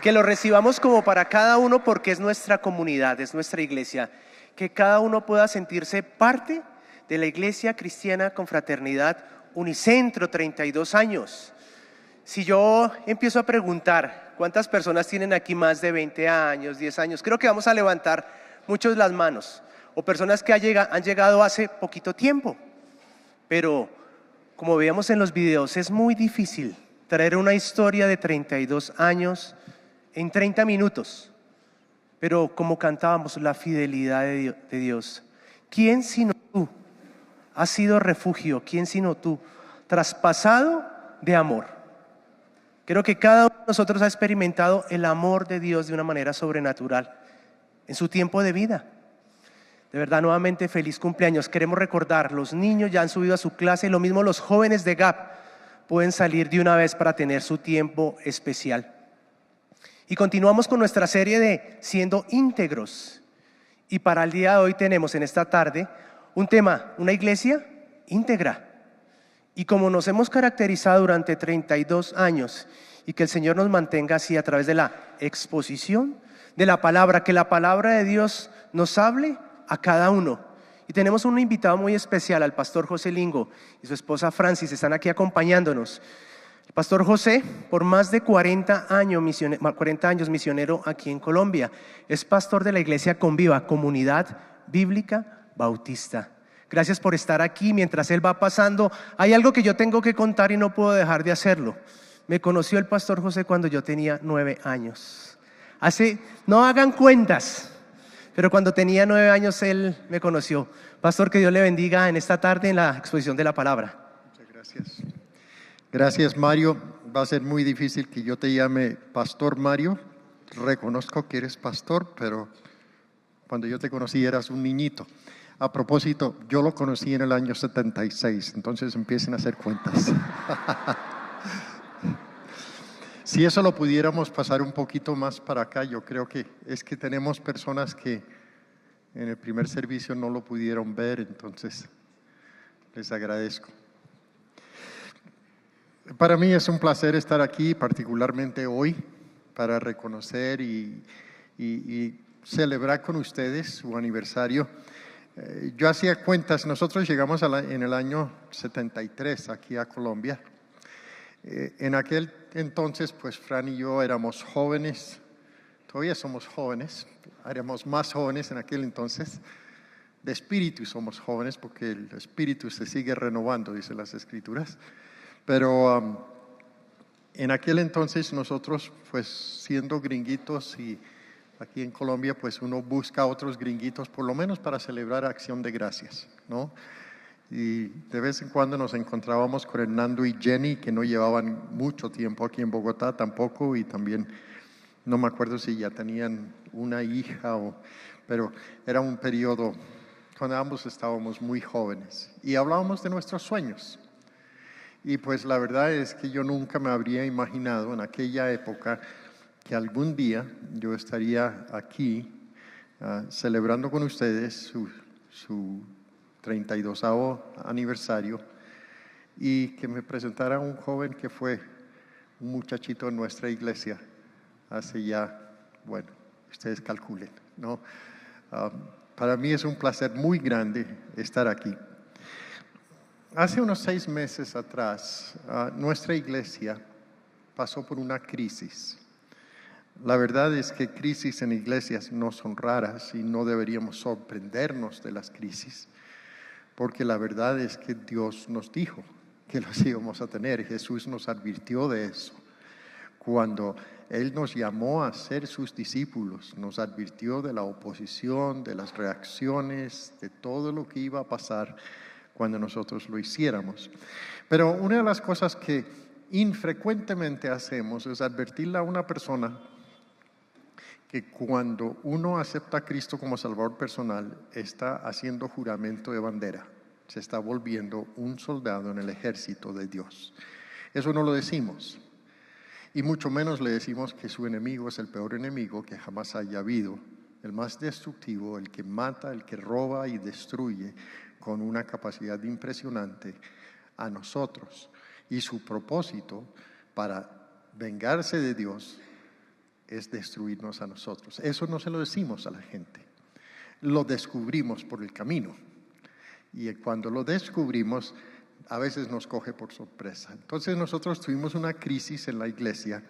que lo recibamos como para cada uno porque es nuestra comunidad, es nuestra iglesia, que cada uno pueda sentirse parte de la Iglesia Cristiana Confraternidad Unicentro, 32 años. Si yo empiezo a preguntar cuántas personas tienen aquí más de 20 años, 10 años, creo que vamos a levantar muchos las manos, o personas que han llegado hace poquito tiempo, pero como veíamos en los videos, es muy difícil traer una historia de 32 años en 30 minutos, pero como cantábamos, la fidelidad de Dios. ¿Quién sino tú ha sido refugio? ¿Quién sino tú, traspasado de amor? Creo que cada uno de nosotros ha experimentado el amor de Dios de una manera sobrenatural en su tiempo de vida. De verdad, nuevamente feliz cumpleaños. Queremos recordar, los niños ya han subido a su clase, lo mismo los jóvenes de GAP pueden salir de una vez para tener su tiempo especial. Y continuamos con nuestra serie de Siendo íntegros. Y para el día de hoy tenemos en esta tarde un tema, una iglesia íntegra. Y como nos hemos caracterizado durante 32 años y que el Señor nos mantenga así a través de la exposición de la palabra, que la palabra de Dios nos hable a cada uno. Y tenemos un invitado muy especial, al pastor José Lingo y su esposa Francis, están aquí acompañándonos. El pastor José, por más de 40 años misionero aquí en Colombia, es pastor de la iglesia Conviva, Comunidad Bíblica Bautista. Gracias por estar aquí. Mientras él va pasando, hay algo que yo tengo que contar y no puedo dejar de hacerlo. Me conoció el pastor José cuando yo tenía 9 años. No hagan cuentas, pero cuando tenía 9 años él me conoció. Pastor, que Dios le bendiga en esta tarde en la exposición de la palabra. Muchas gracias. Gracias, Mario. Va a ser muy difícil que yo te llame Pastor Mario. Reconozco que eres pastor, pero cuando yo te conocí eras un niñito. A propósito, yo lo conocí en el año 76, entonces empiecen a hacer cuentas. Si eso lo pudiéramos pasar un poquito más para acá, yo creo que es que tenemos personas que en el primer servicio no lo pudieron ver, entonces les agradezco. Para mí es un placer estar aquí, particularmente hoy, para reconocer y celebrar con ustedes su aniversario. Yo hacía cuentas, nosotros llegamos en el año 73 aquí a Colombia. En aquel entonces, pues Fran y yo éramos jóvenes, todavía somos jóvenes, éramos más jóvenes en aquel entonces. De espíritu somos jóvenes porque el espíritu se sigue renovando, dicen las escrituras. Pero en aquel entonces nosotros, pues siendo gringuitos y aquí en Colombia, pues uno busca a otros gringuitos por lo menos para celebrar Acción de Gracias, ¿no? Y de vez en cuando nos encontrábamos con Hernando y Jenny, que no llevaban mucho tiempo aquí en Bogotá tampoco, y también no me acuerdo si ya tenían una hija, pero era un periodo cuando ambos estábamos muy jóvenes y hablábamos de nuestros sueños. Y pues la verdad es que yo nunca me habría imaginado en aquella época que algún día yo estaría aquí celebrando con ustedes su 32º aniversario y que me presentara un joven que fue un muchachito en nuestra iglesia hace ya, bueno, ustedes calculen, ¿no? Para mí es un placer muy grande estar aquí. Hace unos 6 meses atrás, nuestra iglesia pasó por una crisis. La verdad es que crisis en iglesias no son raras y no deberíamos sorprendernos de las crisis, porque la verdad es que Dios nos dijo que las íbamos a tener. Jesús nos advirtió de eso. Cuando Él nos llamó a ser sus discípulos, nos advirtió de la oposición, de las reacciones, de todo lo que iba a pasar cuando nosotros lo hiciéramos. Pero una de las cosas que infrecuentemente hacemos es advertirle a una persona que cuando uno acepta a Cristo como Salvador personal, está haciendo juramento de bandera, se está volviendo un soldado en el ejército de Dios. Eso no lo decimos, y mucho menos le decimos que su enemigo es el peor enemigo que jamás haya habido, el más destructivo, el que mata, el que roba y destruye con una capacidad impresionante a nosotros. Y su propósito para vengarse de Dios es destruirnos a nosotros. Eso no se lo decimos a la gente, lo descubrimos por el camino. Y cuando lo descubrimos, a veces nos coge por sorpresa. Entonces nosotros tuvimos una crisis en la iglesia.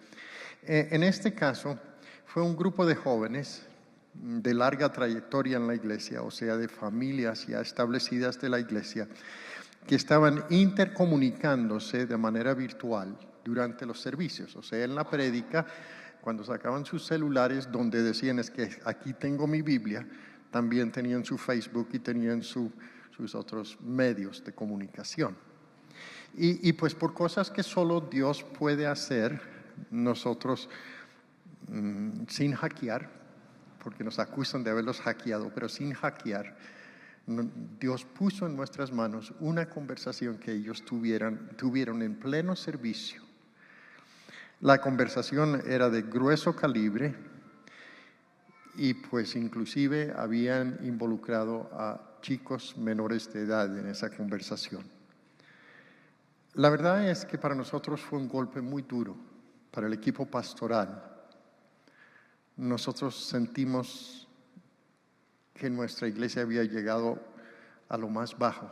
En este caso, fue un grupo de jóvenes de larga trayectoria en la iglesia, o sea, de familias ya establecidas de la iglesia, que estaban intercomunicándose de manera virtual durante los servicios. O sea, en la prédica, cuando sacaban sus celulares, donde decían es que aquí tengo mi Biblia, también tenían su Facebook y tenían sus otros medios de comunicación. Y pues por cosas que solo Dios puede hacer, nosotros sin hackear, porque nos acusan de haberlos hackeado, pero sin hackear, Dios puso en nuestras manos una conversación que ellos tuvieron en pleno servicio. La conversación era de grueso calibre y pues inclusive habían involucrado a chicos menores de edad en esa conversación. La verdad es que para nosotros fue un golpe muy duro, para el equipo pastoral. Nosotros sentimos que nuestra iglesia había llegado a lo más bajo.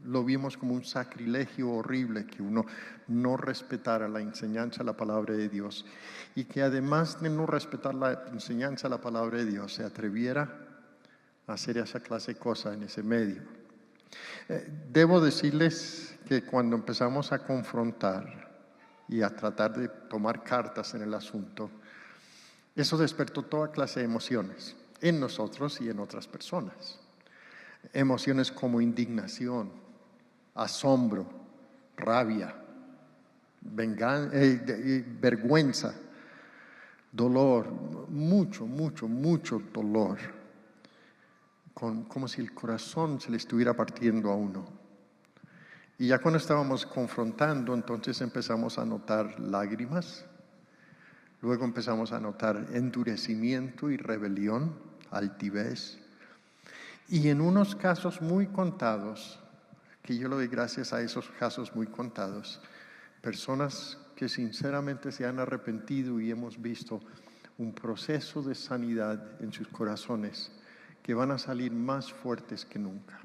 Lo vimos como un sacrilegio horrible que uno no respetara la enseñanza de la palabra de Dios y que además de no respetar la enseñanza de la palabra de Dios se atreviera a hacer esa clase de cosas en ese medio. Debo decirles que cuando empezamos a confrontar y a tratar de tomar cartas en el asunto, eso despertó toda clase de emociones en nosotros y en otras personas. Emociones como indignación, asombro, rabia, vergüenza, dolor, mucho dolor, como si el corazón se le estuviera partiendo a uno. Y ya cuando estábamos confrontando, entonces empezamos a notar lágrimas, luego empezamos a notar endurecimiento y rebelión, altivez, y en unos casos muy contados, que yo le doy gracias a esos casos muy contados, personas que sinceramente se han arrepentido y hemos visto un proceso de sanidad en sus corazones que van a salir más fuertes que nunca.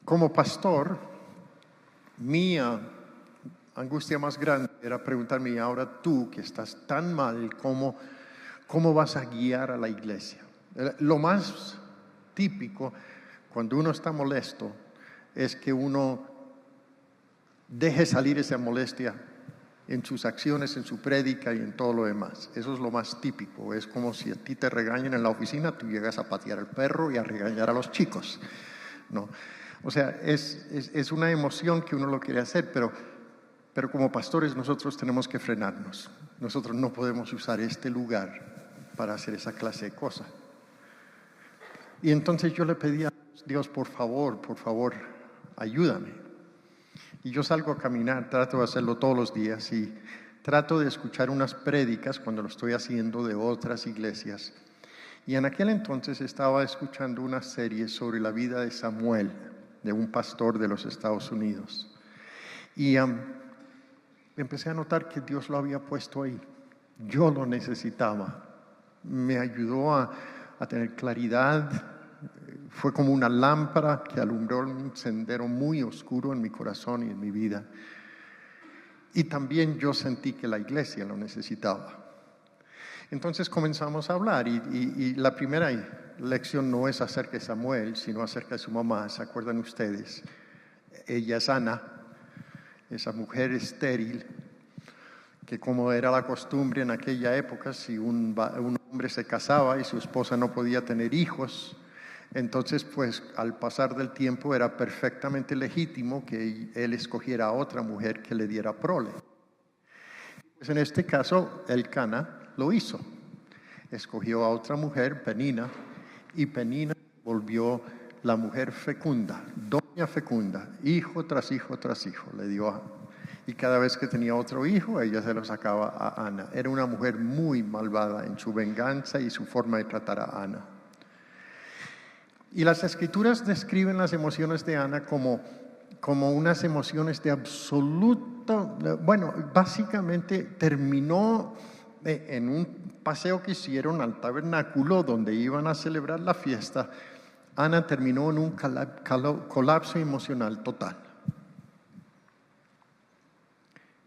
Como pastor, mi angustia más grande era preguntarme, ahora tú que estás tan mal, ¿cómo vas a guiar a la iglesia? Lo más típico cuando uno está molesto es que uno deje salir esa molestia en sus acciones, en su prédica y en todo lo demás. Eso es lo más típico. Es como si a ti te regañan en la oficina, tú llegas a patear al perro y a regañar a los chicos, ¿no? O sea, es una emoción que uno lo quiere hacer, pero como pastores nosotros tenemos que frenarnos. Nosotros no podemos usar este lugar para hacer esa clase de cosas. Y entonces yo le pedí a Dios, por favor, ayúdame. Y yo salgo a caminar, trato de hacerlo todos los días y trato de escuchar unas prédicas cuando lo estoy haciendo de otras iglesias. Y en aquel entonces estaba escuchando una serie sobre la vida de Samuel, de un pastor de los Estados Unidos. Y empecé a notar que Dios lo había puesto ahí. Yo lo necesitaba. Me ayudó a tener claridad. Fue como una lámpara que alumbró un sendero muy oscuro en mi corazón y en mi vida. Y también yo sentí que la iglesia lo necesitaba. Entonces comenzamos a hablar y la primera lección no es acerca de Samuel, sino acerca de su mamá. ¿Se acuerdan ustedes? Ella es Ana, esa mujer estéril, que como era la costumbre en aquella época, si un hombre se casaba y su esposa no podía tener hijos, entonces pues al pasar del tiempo era perfectamente legítimo que él escogiera a otra mujer que le diera prole. Pues en este caso, Elcana lo hizo. Escogió a otra mujer, Penina, y Penina volvió la mujer fecunda, doña fecunda, hijo tras hijo tras hijo, le dio y cada vez que tenía otro hijo, ella se lo sacaba a Ana. Era una mujer muy malvada en su venganza y su forma de tratar a Ana. Y las escrituras describen las emociones de Ana como unas emociones de absoluta bueno, básicamente terminó en un paseo que hicieron al tabernáculo donde iban a celebrar la fiesta. Ana terminó en un colapso emocional total.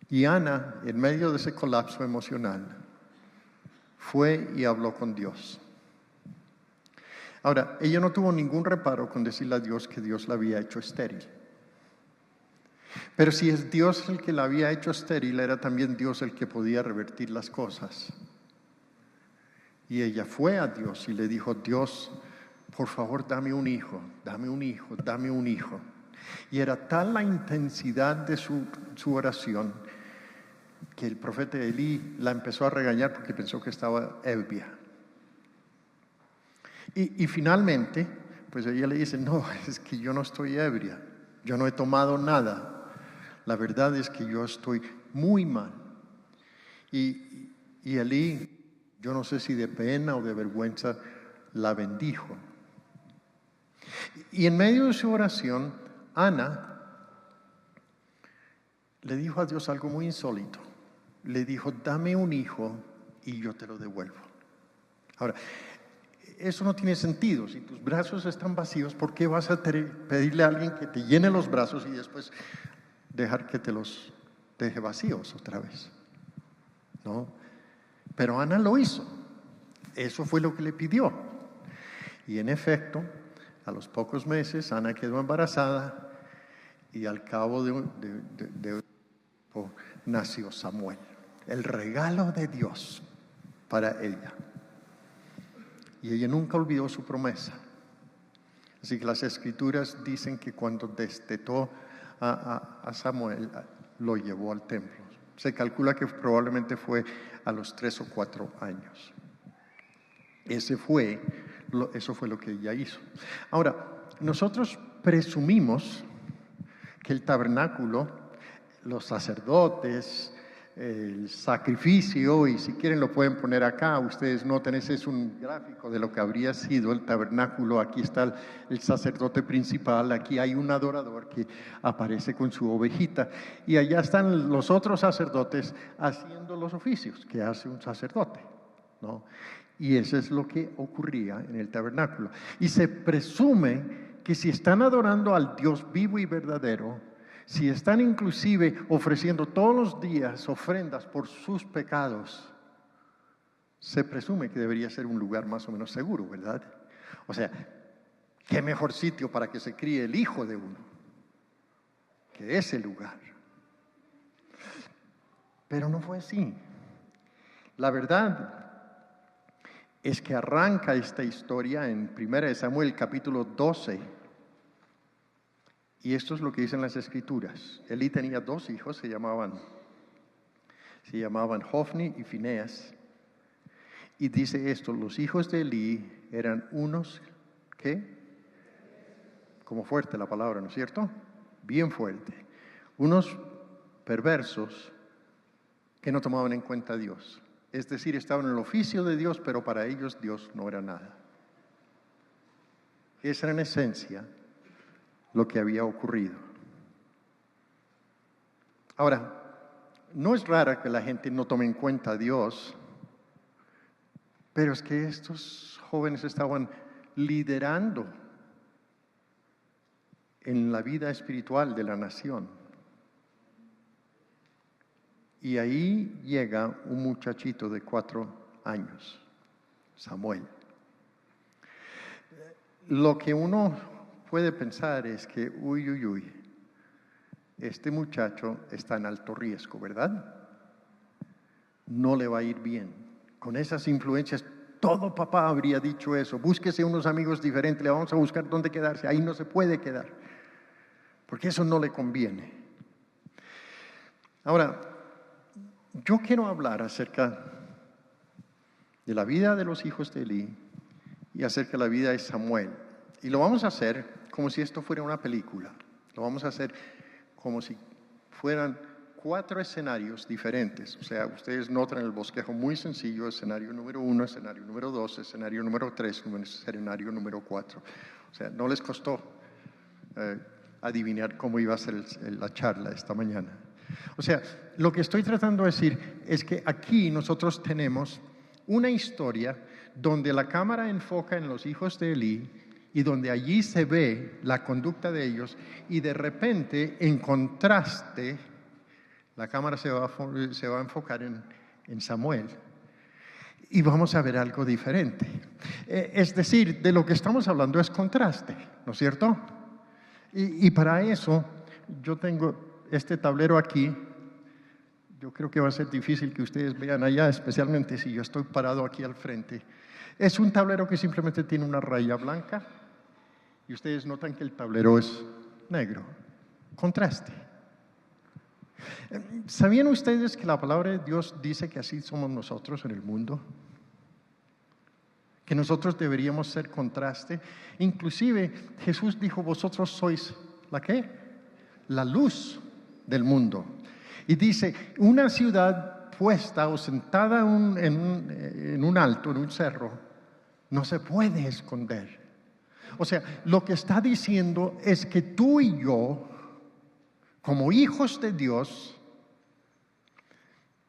Y Ana, en medio de ese colapso emocional, fue y habló con Dios. Ahora, ella no tuvo ningún reparo con decirle a Dios que Dios la había hecho estéril. Pero si es Dios el que la había hecho estéril, era también Dios el que podía revertir las cosas. Y ella fue a Dios y le dijo: Dios, por favor, dame un hijo, dame un hijo, dame un hijo. Y era tal la intensidad de su oración que el profeta Elí la empezó a regañar porque pensó que estaba ebria. Y finalmente, pues ella le dice: no, es que yo no estoy ebria, yo no he tomado nada. La verdad es que yo estoy muy mal. Y Elí, yo no sé si de pena o de vergüenza, la bendijo. Y en medio de su oración, Ana le dijo a Dios algo muy insólito. Le dijo: dame un hijo y yo te lo devuelvo. Ahora, eso no tiene sentido. Si tus brazos están vacíos, ¿por qué vas a pedirle a alguien que te llene los brazos y después dejar que te los deje vacíos otra vez? ¿No? Pero Ana lo hizo. Eso fue lo que le pidió. Y en efecto, a los pocos meses, Ana quedó embarazada y al cabo de nació Samuel, el regalo de Dios para ella. Y ella nunca olvidó su promesa. Así que las escrituras dicen que cuando destetó a Samuel, lo llevó al templo. Se calcula que probablemente fue a los 3 o 4 años. Eso fue lo que ella hizo. Ahora, nosotros presumimos que el tabernáculo, los sacerdotes, el sacrificio, y si quieren lo pueden poner acá, ustedes noten, ese es un gráfico de lo que habría sido el tabernáculo. Aquí está el sacerdote principal, aquí hay un adorador que aparece con su ovejita, y allá están los otros sacerdotes haciendo los oficios que hace un sacerdote, ¿no? Y eso es lo que ocurría en el tabernáculo. Y se presume que si están adorando al Dios vivo y verdadero, si están inclusive ofreciendo todos los días ofrendas por sus pecados, se presume que debería ser un lugar más o menos seguro, ¿verdad? O sea, ¿qué mejor sitio para que se críe el hijo de uno que ese lugar? Pero no fue así. La verdad es que arranca esta historia en 1 Samuel capítulo 12. Y esto es lo que dicen las escrituras. Elí tenía 2 hijos, se llamaban Hofni y Fineas. Y dice esto: los hijos de Elí eran unos, ¿qué? Como fuerte la palabra, ¿no es cierto? Bien fuerte. Unos perversos que no tomaban en cuenta a Dios. Es decir, estaban en el oficio de Dios, pero para ellos Dios no era nada. Esa era en esencia lo que había ocurrido. Ahora, no es raro que la gente no tome en cuenta a Dios, pero es que estos jóvenes estaban liderando en la vida espiritual de la nación. Y ahí llega un muchachito de 4 años, Samuel. Lo que uno puede pensar es que, este muchacho está en alto riesgo, ¿verdad? No le va a ir bien. Con esas influencias, todo papá habría dicho eso: búsquese unos amigos diferentes, le vamos a buscar dónde quedarse, ahí no se puede quedar, porque eso no le conviene. Ahora, yo quiero hablar acerca de la vida de los hijos de Elí y acerca de la vida de Samuel. Y lo vamos a hacer como si esto fuera una película. Lo vamos a hacer como si fueran 4 escenarios diferentes. O sea, ustedes notan el bosquejo muy sencillo: escenario número 1, escenario número 2, escenario número 3, escenario número 4. O sea, no les costó adivinar cómo iba a ser la charla esta mañana. O sea, lo que estoy tratando de decir es que aquí nosotros tenemos una historia donde la cámara enfoca en los hijos de Elí y donde allí se ve la conducta de ellos y de repente, en contraste, la cámara se va a enfocar en Samuel y vamos a ver algo diferente. Es decir, de lo que estamos hablando es contraste, ¿no es cierto? Y para eso yo tengo este tablero aquí. Yo creo que va a ser difícil que ustedes vean allá, especialmente si yo estoy parado aquí al frente. Es un tablero que simplemente tiene una raya blanca y ustedes notan que el tablero es negro. Contraste. ¿Sabían ustedes que la palabra de Dios dice que así somos nosotros en el mundo? Que nosotros deberíamos ser contraste. Inclusive Jesús dijo, vosotros sois ¿la qué? La luz del mundo. Y dice, una ciudad puesta o sentada en un alto, en un cerro, no se puede esconder. O sea, lo que está diciendo es que tú y yo, como hijos de Dios,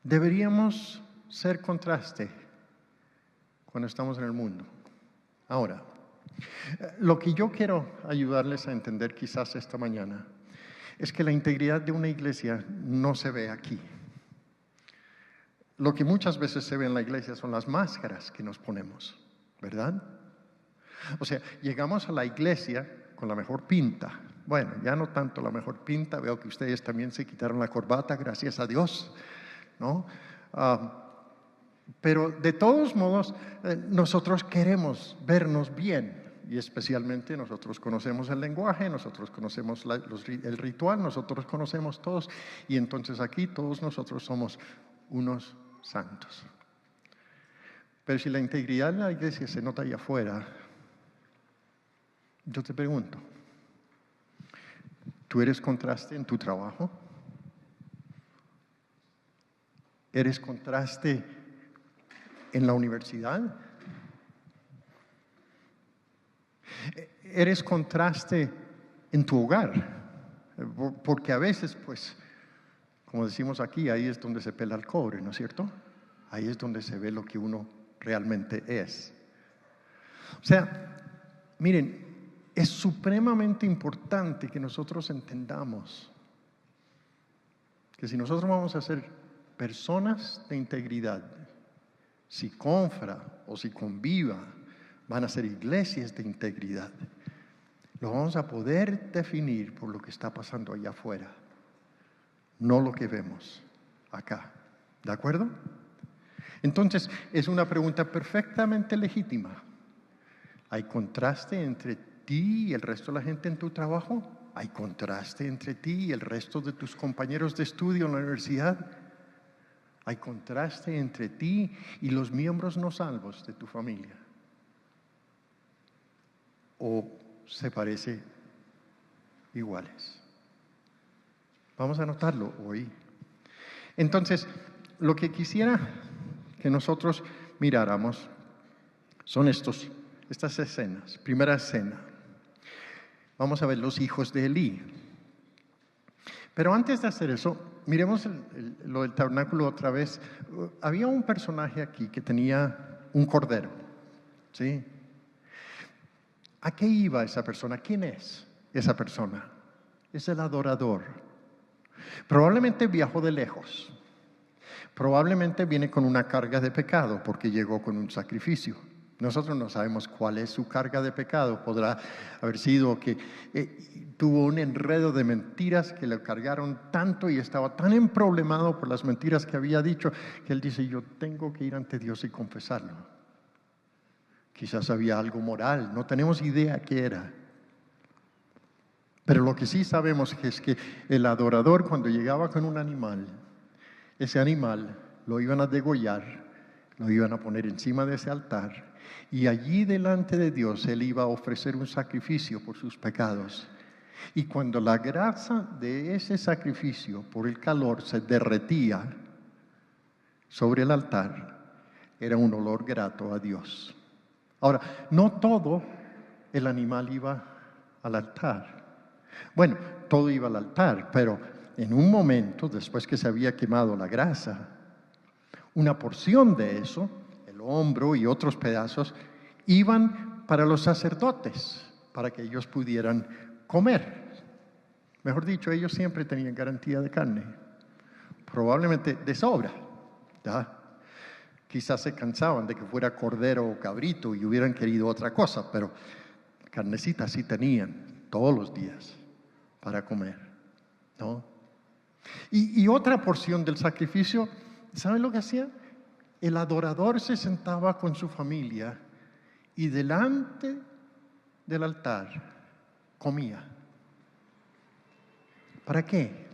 deberíamos ser contraste cuando estamos en el mundo. Ahora, lo que yo quiero ayudarles a entender quizás esta mañana es que la integridad de una iglesia no se ve aquí. Lo que muchas veces se ve en la iglesia son las máscaras que nos ponemos, ¿verdad? O sea, llegamos a la iglesia con la mejor pinta. Bueno, ya no tanto la mejor pinta, veo que ustedes también se quitaron la corbata, gracias a Dios, ¿no? Pero de todos modos, nosotros queremos vernos bien. Y especialmente nosotros conocemos el lenguaje, nosotros conocemos el ritual, nosotros conocemos todos. Y entonces aquí todos nosotros somos unos santos. Pero si la integridad de la iglesia se nota allá afuera, yo te pregunto, ¿tú eres contraste en tu trabajo? ¿Eres contraste en la universidad? ¿Eres contraste en tu hogar? Porque a veces, pues, como decimos aquí, ahí es donde se pela el cobre, ¿no es cierto? Ahí es donde se ve lo que uno realmente es. O sea, miren, es supremamente importante que nosotros entendamos que si nosotros vamos a ser personas de integridad, si Confra o si Conviva van a ser iglesias de integridad, lo vamos a poder definir por lo que está pasando allá afuera, no lo que vemos acá. ¿De acuerdo? Entonces, es una pregunta perfectamente legítima. ¿Hay contraste entre ti y el resto de la gente en tu trabajo? ¿Hay contraste entre ti y el resto de tus compañeros de estudio en la universidad? ¿Hay contraste entre ti y los miembros no salvos de tu familia? ¿O se parece iguales? Vamos a notarlo hoy. Entonces, lo que quisiera que nosotros miráramos son estas escenas. Primera escena. Vamos a ver los hijos de Elí. Pero antes de hacer eso, miremos lo del tabernáculo otra vez. Había un personaje aquí que tenía un cordero, ¿sí? ¿A qué iba esa persona? ¿Quién es esa persona? Es el adorador. Probablemente viajó de lejos. Probablemente viene con una carga de pecado porque llegó con un sacrificio. Nosotros no sabemos cuál es su carga de pecado. Podrá haber sido que tuvo un enredo de mentiras que le cargaron tanto y estaba tan emproblemado por las mentiras que había dicho que él dice, yo tengo que ir ante Dios y confesarlo. Quizás había algo moral, no tenemos idea qué era. Pero lo que sí sabemos es que el adorador, cuando llegaba con un animal, ese animal lo iban a degollar, lo iban a poner encima de ese altar, y allí delante de Dios él iba a ofrecer un sacrificio por sus pecados. Y cuando la grasa de ese sacrificio por el calor se derretía sobre el altar, era un olor grato a Dios. Ahora, no todo el animal iba al altar. Bueno, todo iba al altar, pero en un momento, después que se había quemado la grasa, una porción de eso, el hombro y otros pedazos, iban para los sacerdotes, para que ellos pudieran comer. Mejor dicho, ellos siempre tenían garantía de carne, probablemente de sobra, ¿ya? Quizás se cansaban de que fuera cordero o cabrito y hubieran querido otra cosa, pero carnecita sí tenían todos los días para comer, ¿no? Y otra porción del sacrificio, ¿saben lo que hacía? El adorador se sentaba con su familia y delante del altar comía. ¿Para qué?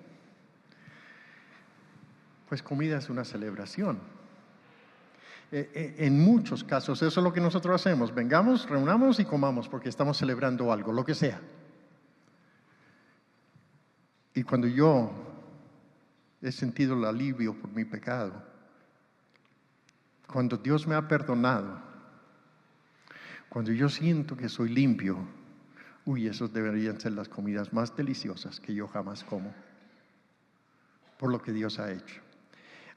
Pues comida es una celebración. En muchos casos eso es lo que nosotros hacemos. Vengamos, reunamos y comamos porque estamos celebrando algo, lo que sea. Y cuando yo he sentido el alivio por mi pecado, cuando Dios me ha perdonado, cuando yo siento que soy limpio, esos deberían ser las comidas más deliciosas que yo jamás como, por lo que Dios ha hecho.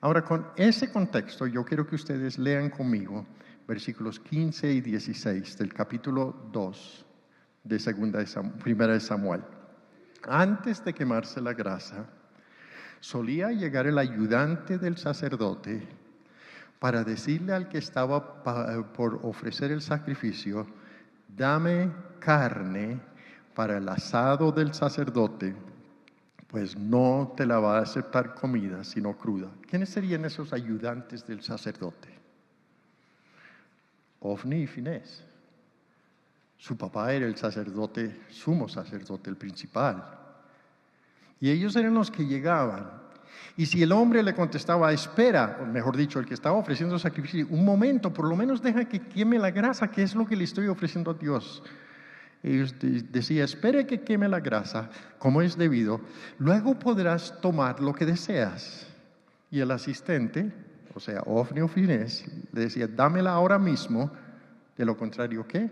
Ahora, con ese contexto, yo quiero que ustedes lean conmigo versículos 15 y 16 del capítulo 2 de Primera de Samuel. Antes de quemarse la grasa, solía llegar el ayudante del sacerdote para decirle al que estaba por ofrecer el sacrificio: dame carne para el asado del sacerdote, pues no te la va a aceptar comida sino cruda. ¿Quiénes serían esos ayudantes del sacerdote? Ofni y Finés. Su papá era el sacerdote, sumo sacerdote, el principal. Y ellos eran los que llegaban. Y si el hombre le contestaba: espera, o mejor dicho, el que estaba ofreciendo sacrificio, un momento, por lo menos deja que queme la grasa, que es lo que le estoy ofreciendo a Dios. Ellos decían: espere que queme la grasa, como es debido, luego podrás tomar lo que deseas. Y el asistente, o sea, Ofni o Finés, le decía: dámela ahora mismo, de lo contrario, ¿qué?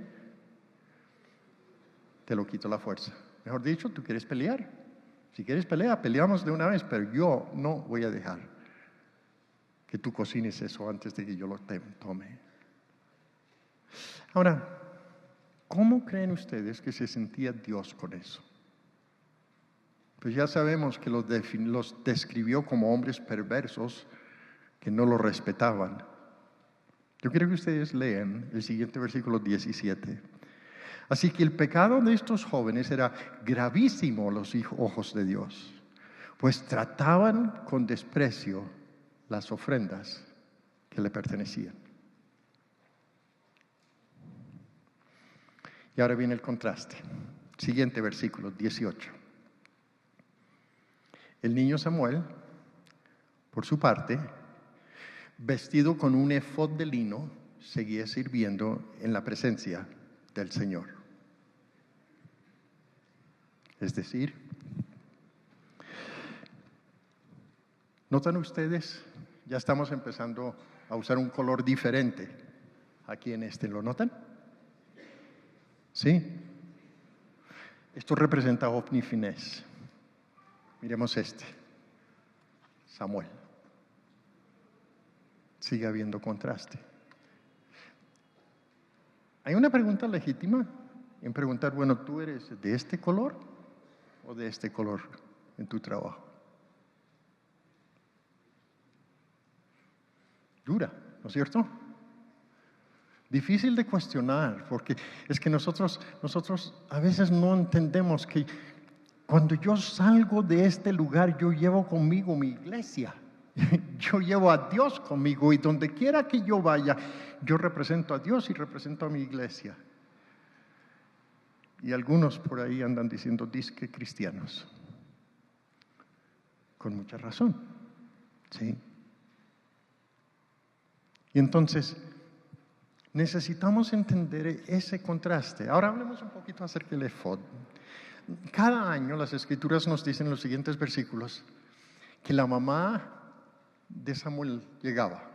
Te lo quito la fuerza. Mejor dicho, tú quieres pelear. Si quieres pelear, peleamos de una vez, pero yo no voy a dejar que tú cocines eso antes de que yo lo tome. Ahora, ¿cómo creen ustedes que se sentía Dios con eso? Pues ya sabemos que los describió como hombres perversos que no lo respetaban. Yo quiero que ustedes lean el siguiente versículo 17. Así que el pecado de estos jóvenes era gravísimo a los ojos de Dios, pues trataban con desprecio las ofrendas que le pertenecían. Y ahora viene el contraste. Siguiente versículo, 18. El niño Samuel, por su parte, vestido con un efod de lino, seguía sirviendo en la presencia del Señor. Es decir, ¿notan ustedes? Ya estamos empezando a usar un color diferente aquí en este. ¿Lo notan? ¿Sí? Esto representa a Ofni y Finés. Miremos este. Samuel. Sigue habiendo contraste. Hay una pregunta legítima en preguntar: bueno, ¿tú eres de este color o de este color en tu trabajo? Dura, ¿no es cierto? Difícil de cuestionar, porque es que nosotros a veces no entendemos que cuando yo salgo de este lugar, yo llevo conmigo mi iglesia. Yo llevo a Dios conmigo, y donde quiera que yo vaya, yo represento a Dios y represento a mi iglesia. Y algunos por ahí andan diciendo disque cristianos, con mucha razón, ¿sí? Y entonces necesitamos entender ese contraste. Ahora hablemos un poquito acerca del efod. Cada año las Escrituras nos dicen en los siguientes versículos que la mamá de Samuel llegaba.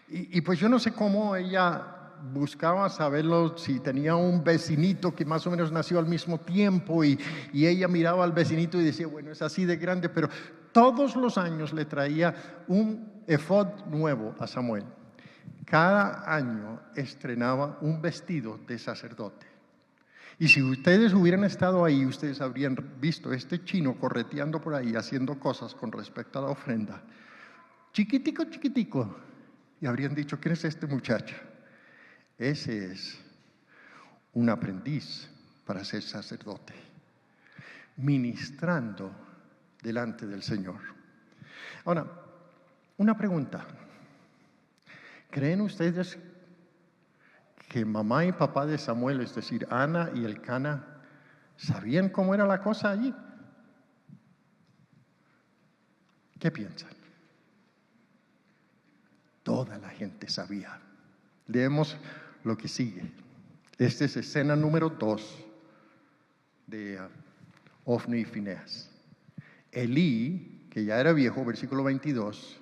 Y pues yo no sé cómo ella buscaba saberlo si tenía un vecinito que más o menos nació al mismo tiempo y ella miraba al vecinito y decía, bueno, es así de grande, pero todos los años le traía un efod nuevo a Samuel. Cada año estrenaba un vestido de sacerdote. Y si ustedes hubieran estado ahí, ustedes habrían visto a este chino correteando por ahí, haciendo cosas con respecto a la ofrenda. Chiquitico, chiquitico. Y habrían dicho, ¿quién es este muchacho? Ese es un aprendiz para ser sacerdote, ministrando delante del Señor. Ahora, una pregunta. ¿Creen ustedes que mamá y papá de Samuel, es decir, Ana y Elcana, sabían cómo era la cosa allí? ¿Qué piensan? Toda la gente sabía. Leemos lo que sigue. Esta es escena número 2 de Ofni y Fineas. Elí, que ya era viejo, versículo 22,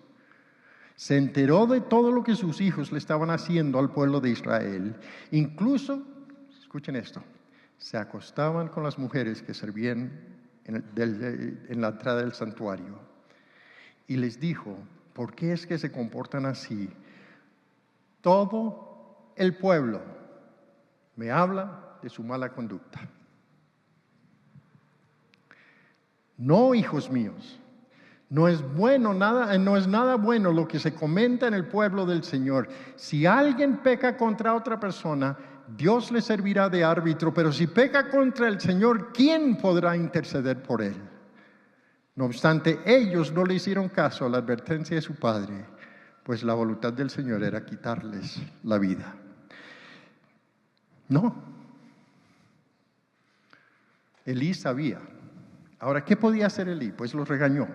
se enteró de todo lo que sus hijos le estaban haciendo al pueblo de Israel. Incluso, escuchen esto, se acostaban con las mujeres que servían en la entrada del santuario. Y les dijo, ¿por qué es que se comportan así? Todo el pueblo me habla de su mala conducta. No, hijos míos, no es nada bueno lo que se comenta en el pueblo del Señor. Si alguien peca contra otra persona, Dios le servirá de árbitro, pero si peca contra el Señor, ¿quién podrá interceder por él? No obstante, ellos no le hicieron caso a la advertencia de su padre, pues la voluntad del Señor era quitarles la vida. No. Elí sabía. Ahora, ¿qué podía hacer Elí? Pues los regañó,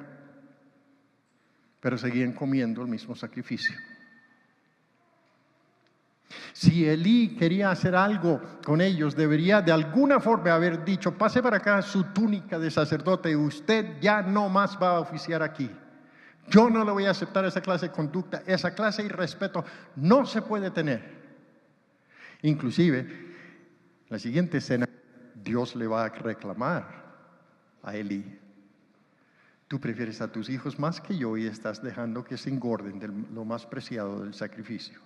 pero seguían comiendo el mismo sacrificio. Si Elí quería hacer algo con ellos, debería de alguna forma haber dicho, pase para acá su túnica de sacerdote, usted ya no más va a oficiar aquí. Yo no le voy a aceptar esa clase de conducta, esa clase de irrespeto no se puede tener. Inclusive, la siguiente escena, Dios le va a reclamar a Elí. Tú prefieres a tus hijos más que yo y estás dejando que se engorden de lo más preciado del sacrificio.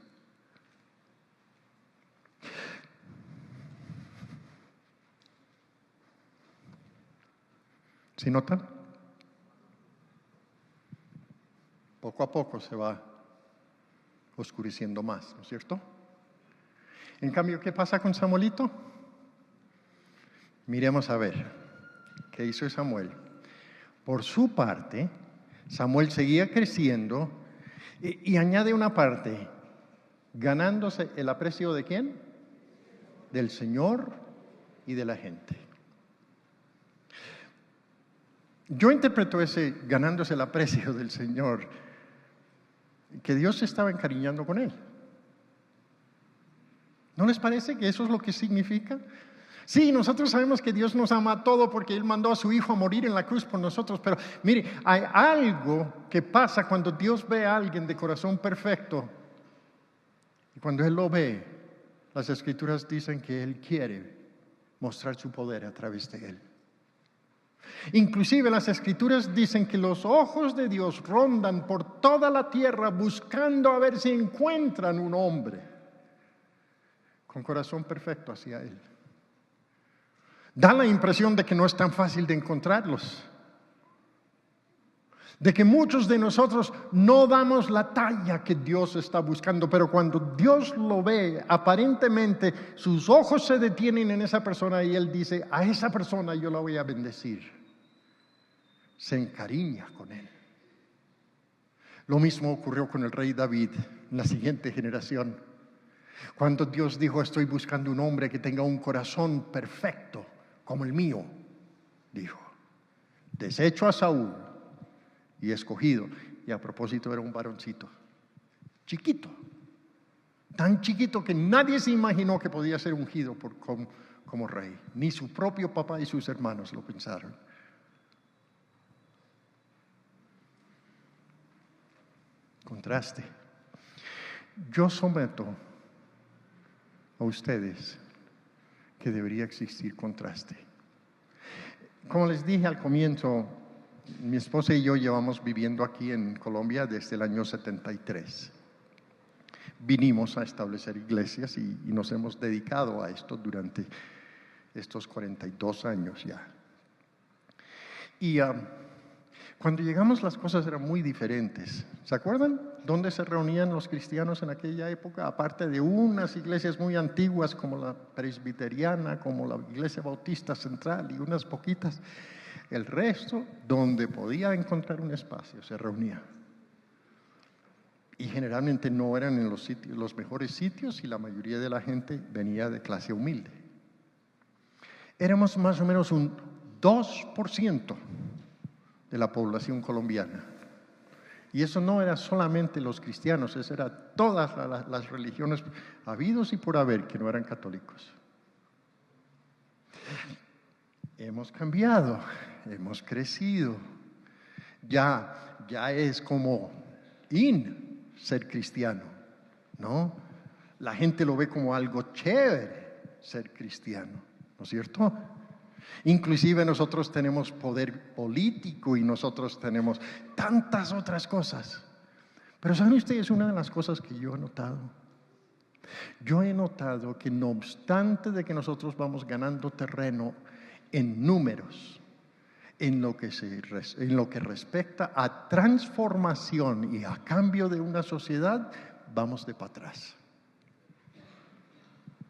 ¿Sí notan? Poco a poco se va oscureciendo más, ¿no es cierto? En cambio, ¿qué pasa con Samuelito? Miremos a ver qué hizo Samuel. Por su parte, Samuel seguía creciendo y añade una parte, ganándose el aprecio ¿de quién? Del Señor y de la gente. Yo interpreto ese ganándose el aprecio del Señor, que Dios se estaba encariñando con él. ¿No les parece que eso es lo que significa? Sí, nosotros sabemos que Dios nos ama a todo porque Él mandó a su Hijo a morir en la cruz por nosotros, pero mire, hay algo que pasa cuando Dios ve a alguien de corazón perfecto y cuando Él lo ve, las Escrituras dicen que Él quiere mostrar su poder a través de Él. Inclusive las Escrituras dicen que los ojos de Dios rondan por toda la tierra buscando a ver si encuentran un hombre con corazón perfecto hacia Él. Da la impresión de que no es tan fácil de encontrarlos, de que muchos de nosotros no damos la talla que Dios está buscando, pero cuando Dios lo ve, aparentemente sus ojos se detienen en esa persona y Él dice, a esa persona yo la voy a bendecir. Se encariña con él. Lo mismo ocurrió con el rey David en la siguiente generación. Cuando Dios dijo, estoy buscando un hombre que tenga un corazón perfecto como el mío, dijo, desecho a Saúl y escogido. Y a propósito era un varoncito, chiquito, tan chiquito que nadie se imaginó que podía ser ungido como rey. Ni su propio papá y sus hermanos lo pensaron. Contraste. Yo someto a ustedes que debería existir contraste. Como les dije al comienzo, mi esposa y yo llevamos viviendo aquí en Colombia desde el año 73. Vinimos a establecer iglesias y nos hemos dedicado a esto durante estos 42 años ya. Y cuando llegamos las cosas eran muy diferentes. ¿Se acuerdan dónde se reunían los cristianos en aquella época? Aparte de unas iglesias muy antiguas como la presbiteriana, como la iglesia bautista central y unas poquitas, el resto, donde podía encontrar un espacio, se reunía. Y generalmente no eran en los mejores sitios y la mayoría de la gente venía de clase humilde. Éramos más o menos un 2% de la población colombiana. Y eso no era solamente los cristianos, eso era todas las religiones habidos y por haber que no eran católicos. Hemos cambiado, hemos crecido. Ya es como ser cristiano, ¿no? La gente lo ve como algo chévere ser cristiano, ¿no es cierto? Inclusive nosotros tenemos poder político y nosotros tenemos tantas otras cosas. Pero ¿saben ustedes una de las cosas que yo he notado? Yo he notado que no obstante de que nosotros vamos ganando terreno en números, en lo que respecta a transformación y a cambio de una sociedad, vamos de para atrás.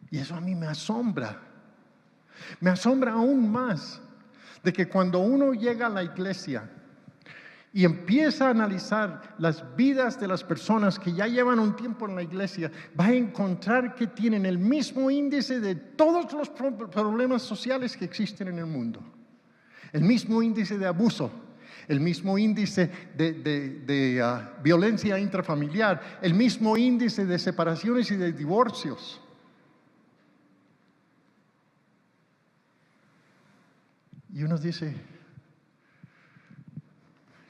Y eso a mí me asombra. Me asombra aún más de que cuando uno llega a la iglesia y empieza a analizar las vidas de las personas que ya llevan un tiempo en la iglesia, va a encontrar que tienen el mismo índice de todos los problemas sociales que existen en el mundo. El mismo índice de abuso, el mismo índice de violencia intrafamiliar, el mismo índice de separaciones y de divorcios. Y uno dice,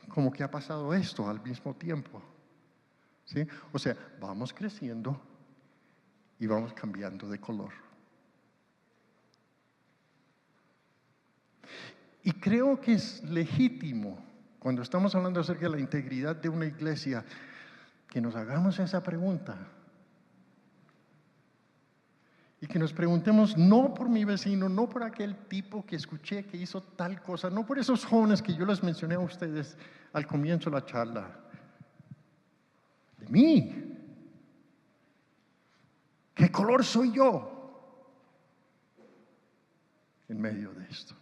¿cómo que ha pasado esto al mismo tiempo? ¿Sí? O sea, vamos creciendo y vamos cambiando de color. Y creo que es legítimo, cuando estamos hablando acerca de la integridad de una iglesia, que nos hagamos esa pregunta. Y que nos preguntemos, no por mi vecino, no por aquel tipo que escuché que hizo tal cosa, no por esos jóvenes que yo les mencioné a ustedes al comienzo de la charla. De mí. ¿Qué color soy yo en medio de esto?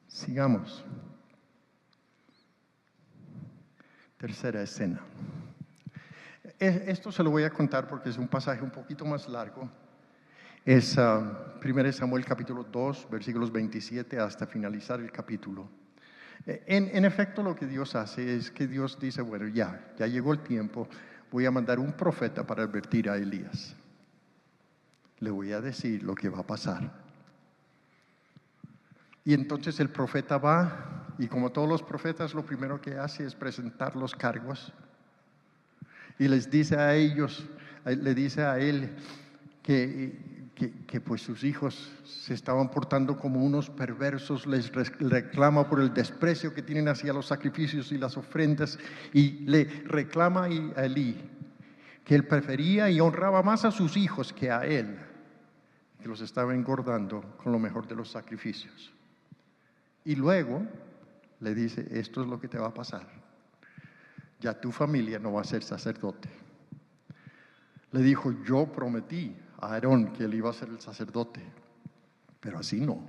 Sigamos. Tercera escena. Esto se lo voy a contar porque es un pasaje un poquito más largo. Es 1 Samuel capítulo 2, versículos 27 hasta finalizar el capítulo. En efecto, lo que Dios hace es que Dios dice, bueno, ya llegó el tiempo, voy a mandar un profeta para advertir a Elías. Le voy a decir lo que va a pasar. Y entonces el profeta va, y como todos los profetas, lo primero que hace es presentar los cargos. Y les dice a ellos, le dice a él que pues sus hijos se estaban portando como unos perversos, les reclama por el desprecio que tienen hacia los sacrificios y las ofrendas, y le reclama a Elí que él prefería y honraba más a sus hijos que a él, que los estaba engordando con lo mejor de los sacrificios. Y luego le dice, esto es lo que te va a pasar. Ya tu familia no va a ser sacerdote. Le dijo, yo prometí a Aarón que él iba a ser el sacerdote, pero así no.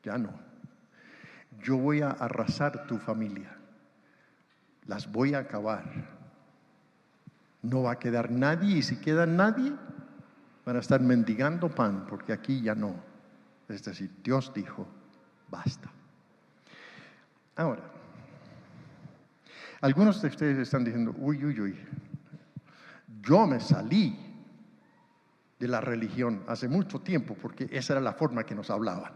Ya no. Yo voy a arrasar tu familia. Las voy a acabar. No va a quedar nadie, y si queda nadie, van a estar mendigando pan, porque aquí ya no. Es decir, Dios dijo, basta. Ahora, algunos de ustedes están diciendo, uy, yo me salí de la religión hace mucho tiempo porque esa era la forma que nos hablaban.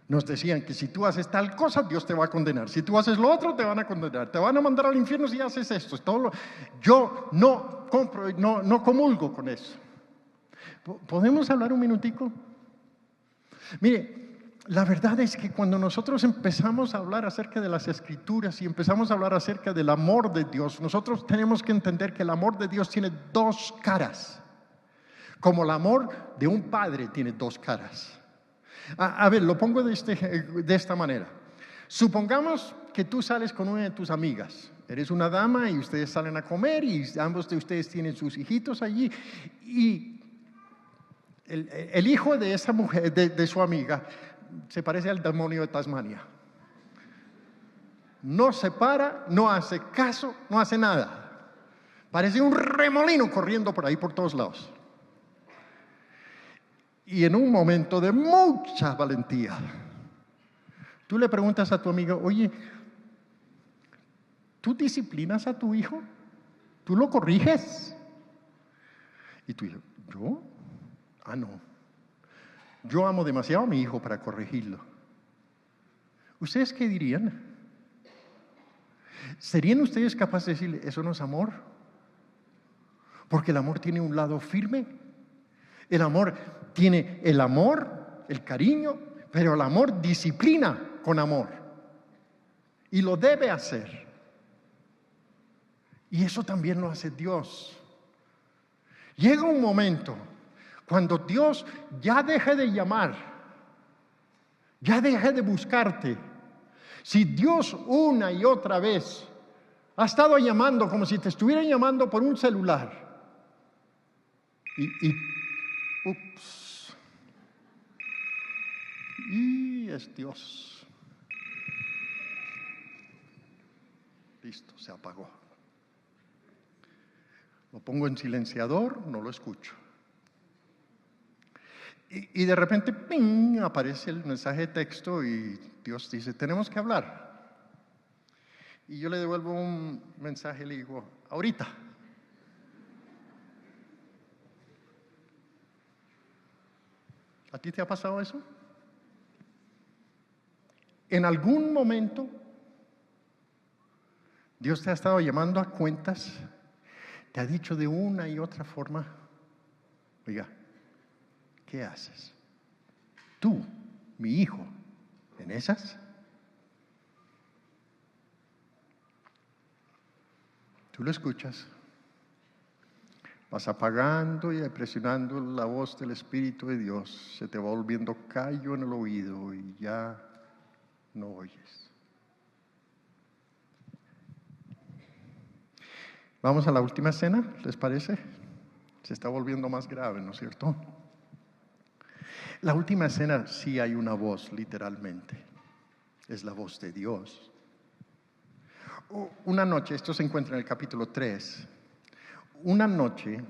Nos decían que si tú haces tal cosa, Dios te va a condenar. Si tú haces lo otro, te van a condenar. Te van a mandar al infierno si haces esto. Yo no compro, no comulgo con eso. ¿Podemos hablar un minutico? Mire, la verdad es que cuando nosotros empezamos a hablar acerca de las Escrituras y empezamos a hablar acerca del amor de Dios, nosotros tenemos que entender que el amor de Dios tiene dos caras. Como el amor de un padre tiene dos caras. A ver, lo pongo de esta manera. Supongamos que tú sales con una de tus amigas. Eres una dama y ustedes salen a comer y ambos de ustedes tienen sus hijitos allí. Y el hijo de esa mujer, de su amiga, se parece al demonio de Tasmania. No se para, no hace caso, no hace nada. Parece un remolino corriendo por ahí por todos lados. Y en un momento de mucha valentía, tú le preguntas a tu amiga, oye, ¿tú disciplinas a tu hijo? ¿Tú lo corriges? Y tú dices, ¿yo? No. Yo amo demasiado a mi hijo para corregirlo. ¿Ustedes qué dirían? ¿Serían ustedes capaces de decirle, eso no es amor? Porque el amor tiene un lado firme. El amor tiene el amor, el cariño, pero el amor disciplina con amor. Y lo debe hacer. Y eso también lo hace Dios. Llega un momento cuando Dios ya deje de llamar, ya deje de buscarte. Si Dios una y otra vez ha estado llamando como si te estuviera llamando por un celular, y es Dios. Listo, se apagó. Lo pongo en silenciador, no lo escucho. Y de repente, ¡ping!, aparece el mensaje de texto y Dios dice, tenemos que hablar. Y yo le devuelvo un mensaje y le digo, ahorita. ¿A ti te ha pasado eso? En algún momento, Dios te ha estado llamando a cuentas, te ha dicho de una y otra forma, oiga, ¿qué haces? Tú, mi hijo, ¿en esas? Tú lo escuchas, vas apagando y presionando la voz del Espíritu de Dios, se te va volviendo callo en el oído y ya no oyes. Vamos a la última escena, ¿les parece? Se está volviendo más grave, ¿no es cierto? La última escena sí hay una voz, literalmente. Es la voz de Dios. Una noche, esto se encuentra en el capítulo 3. Una noche,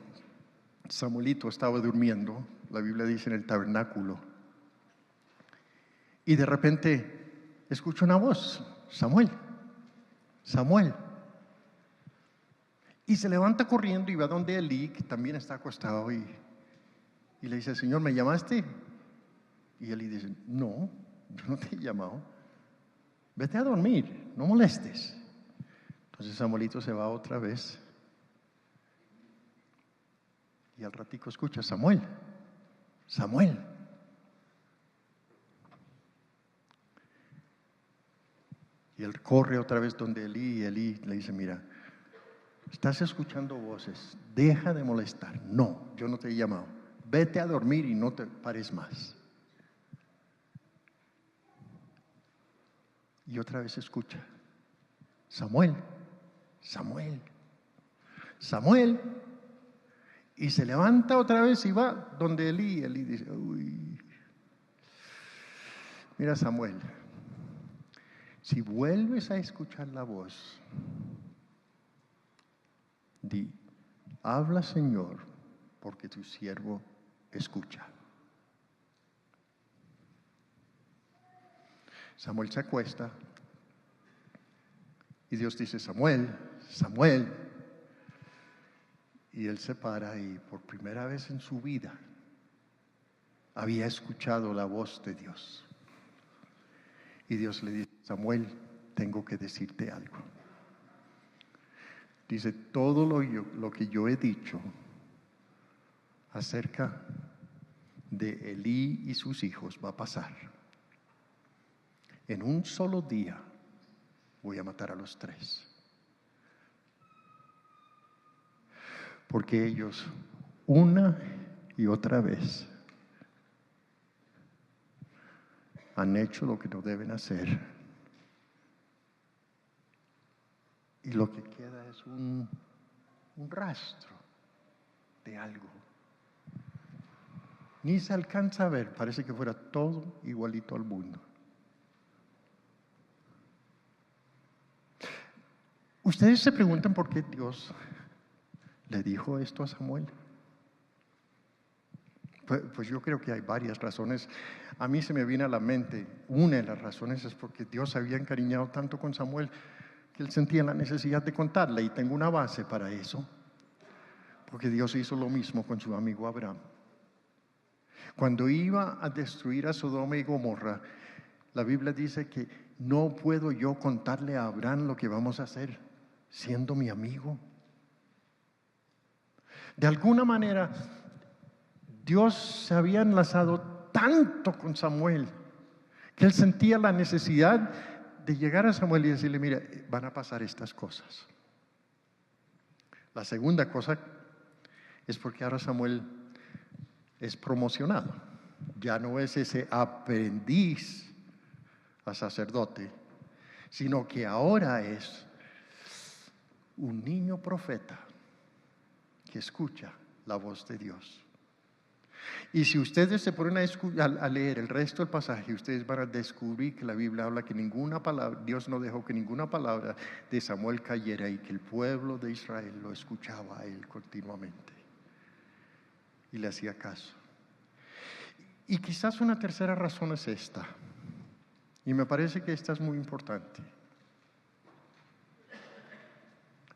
Samuelito estaba durmiendo, la Biblia dice en el tabernáculo, y de repente escucha una voz, Samuel, Samuel. Y se levanta corriendo y va donde Elí, que también está acostado, y le dice, Señor, ¿me llamaste? Y Elí dice, no, yo no te he llamado. Vete a dormir, no molestes. Entonces Samuelito se va otra vez. Y al ratico escucha, Samuel, Samuel. Y él corre otra vez donde Elí, y Elí le dice, mira, estás escuchando voces, deja de molestar. No, yo no te he llamado. Vete a dormir y no te pares más. Y otra vez escucha, Samuel, Samuel, Samuel. Y se levanta otra vez y va donde Elí. Elí dice, uy, mira Samuel, si vuelves a escuchar la voz, di, habla Señor, porque tu siervo escucha. Samuel se acuesta y Dios dice, Samuel, Samuel. Y él se para y por primera vez en su vida había escuchado la voz de Dios. Y Dios le dice: Samuel, tengo que decirte algo. Dice: todo lo que yo he dicho acerca de Elí y sus hijos va a pasar. En un solo día voy a matar a los 3. Porque ellos, una y otra vez, han hecho lo que no deben hacer. Y lo que queda es un rastro de algo. Ni se alcanza a ver, parece que fuera todo igualito al mundo. Ustedes se preguntan por qué Dios le dijo esto a Samuel. Pues yo creo que hay varias razones. A mí se me viene a la mente, una de las razones es porque Dios se había encariñado tanto con Samuel que él sentía la necesidad de contarle, y tengo una base para eso, porque Dios hizo lo mismo con su amigo Abraham. Cuando iba a destruir a Sodoma y Gomorra, la Biblia dice que no puedo yo contarle a Abraham lo que vamos a hacer, siendo mi amigo. De alguna manera, Dios se había enlazado tanto con Samuel que él sentía la necesidad de llegar a Samuel y decirle: mira, van a pasar estas cosas. La segunda cosa es porque ahora Samuel es promocionado. Ya no es ese aprendiz a sacerdote, sino que ahora es un niño profeta que escucha la voz de Dios. Y si ustedes se ponen a leer el resto del pasaje, ustedes van a descubrir que la Biblia habla que ninguna palabra, Dios no dejó que ninguna palabra de Samuel cayera, y que el pueblo de Israel lo escuchaba a él continuamente y le hacía caso. Y quizás una tercera razón es esta, y me parece que esta es muy importante.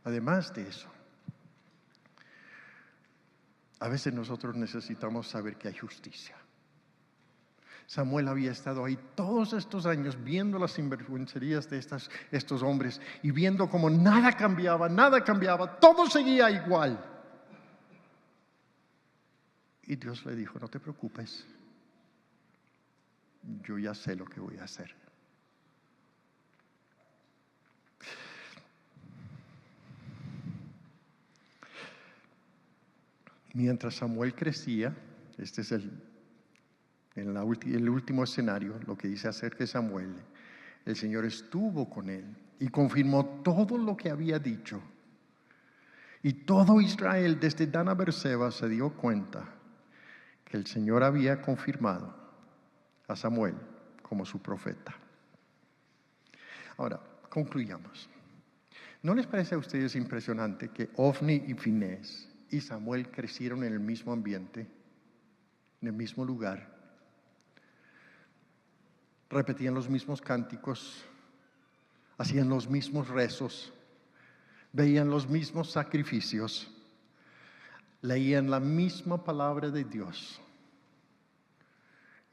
Además de eso, a veces nosotros necesitamos saber que hay justicia. Samuel había estado ahí todos estos años viendo las sinvergüencerías de estos hombres y viendo como nada cambiaba, todo seguía igual. Y Dios le dijo: no te preocupes, yo ya sé lo que voy a hacer. Mientras Samuel crecía, este es el último escenario, lo que dice acerca de Samuel. El Señor estuvo con él y confirmó todo lo que había dicho. Y todo Israel, desde Dan a Beerseba, se dio cuenta que el Señor había confirmado a Samuel como su profeta. Ahora, concluyamos. ¿No les parece a ustedes impresionante que Ofni y Finés y Samuel crecieron en el mismo ambiente, en el mismo lugar? Repetían los mismos cánticos, hacían los mismos rezos, veían los mismos sacrificios, leían la misma palabra de Dios,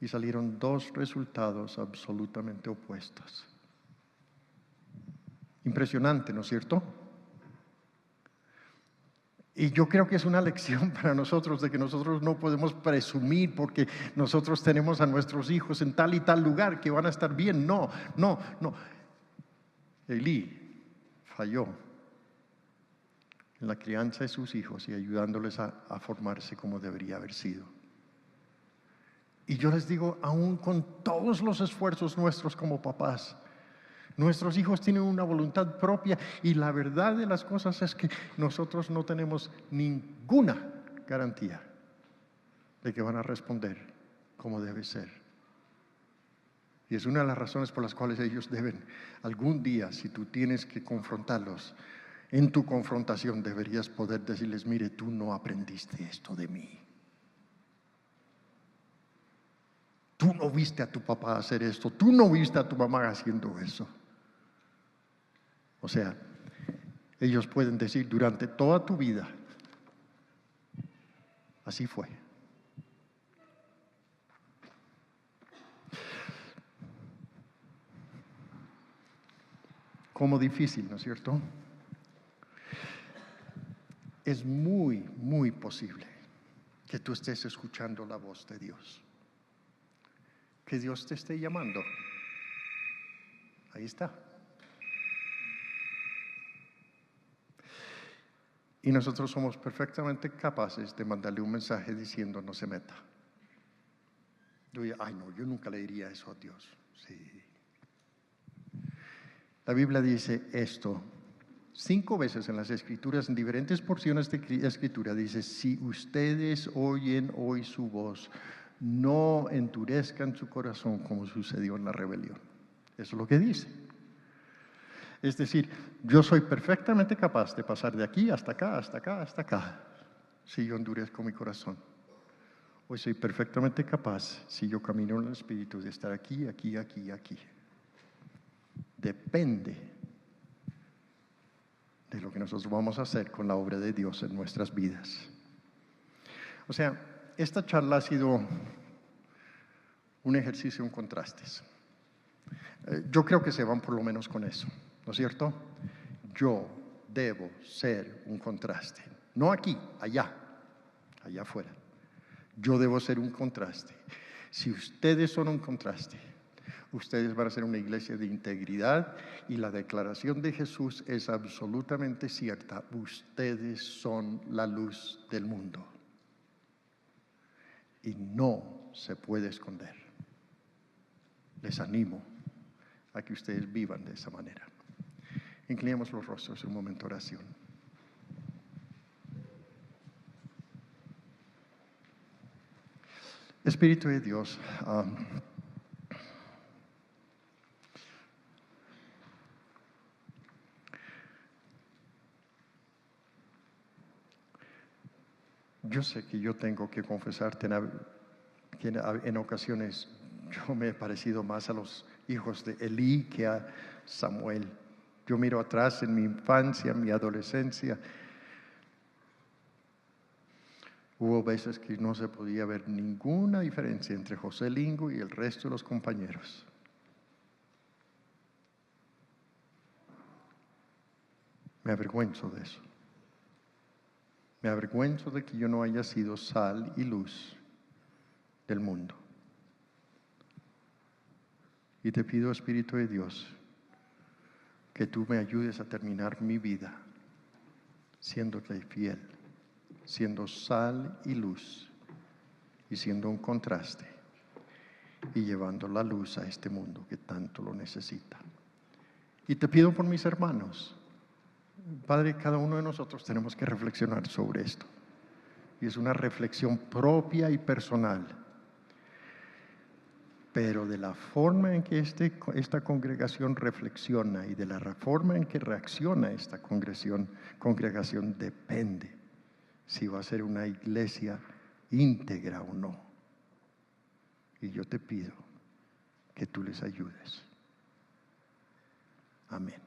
y salieron 2 resultados absolutamente opuestos. Impresionante, ¿no es cierto? Y yo creo que es una lección para nosotros de que nosotros no podemos presumir porque nosotros tenemos a nuestros hijos en tal y tal lugar que van a estar bien. No. Elí falló en la crianza de sus hijos y ayudándoles a formarse como debería haber sido. Y yo les digo, aún con todos los esfuerzos nuestros como papás, nuestros hijos tienen una voluntad propia, y la verdad de las cosas es que nosotros no tenemos ninguna garantía de que van a responder como debe ser. Y es una de las razones por las cuales ellos deben, algún día, si tú tienes que confrontarlos, en tu confrontación deberías poder decirles: mire, tú no aprendiste esto de mí. Tú no viste a tu papá hacer esto, tú no viste a tu mamá haciendo eso. O sea, ellos pueden decir durante toda tu vida: así fue. como difícil, ¿no es cierto? Es muy, muy posible que tú estés escuchando la voz de Dios, que Dios te esté llamando. Ahí está. Y nosotros somos perfectamente capaces de mandarle un mensaje diciendo no se meta. Ay no, yo nunca le diría eso a Dios. Sí. La Biblia dice esto 5 veces en las Escrituras, en diferentes porciones de Escritura, dice: si ustedes oyen hoy su voz, no endurezcan su corazón como sucedió en la rebelión. Eso es lo que dice. Es decir, yo soy perfectamente capaz de pasar de aquí hasta acá, hasta acá, hasta acá, si yo endurezco mi corazón. Hoy soy perfectamente capaz, si yo camino en el Espíritu, de estar aquí, aquí, aquí, aquí. Depende de lo que nosotros vamos a hacer con la obra de Dios en nuestras vidas. O sea, esta charla ha sido un ejercicio en contrastes. Yo creo que se van por lo menos con eso, ¿no es cierto? Yo debo ser un contraste, no aquí, allá afuera. Yo debo ser un contraste. Si ustedes son un contraste, ustedes van a ser una iglesia de integridad, y la declaración de Jesús es absolutamente cierta: ustedes son la luz del mundo y no se puede esconder. Les animo a que ustedes vivan de esa manera. Inclinemos los rostros en un momento de oración. Espíritu de Dios, yo sé que yo tengo que confesarte que en ocasiones yo me he parecido más a los hijos de Elí que a Samuel. Yo miro atrás en mi infancia, en mi adolescencia. Hubo veces que no se podía ver ninguna diferencia entre José Lingo y el resto de los compañeros. Me avergüenzo de eso. Me avergüenzo de que yo no haya sido sal y luz del mundo. Y te pido, Espíritu de Dios, que tú me ayudes a terminar mi vida siéndote fiel, siendo sal y luz, y siendo un contraste, y llevando la luz a este mundo que tanto lo necesita. Y te pido por mis hermanos. Padre, cada uno de nosotros tenemos que reflexionar sobre esto. Y es una reflexión propia y personal. Pero de la forma en que esta congregación reflexiona y de la forma en que reacciona esta congregación depende si va a ser una iglesia íntegra o no. Y yo te pido que tú les ayudes. Amén.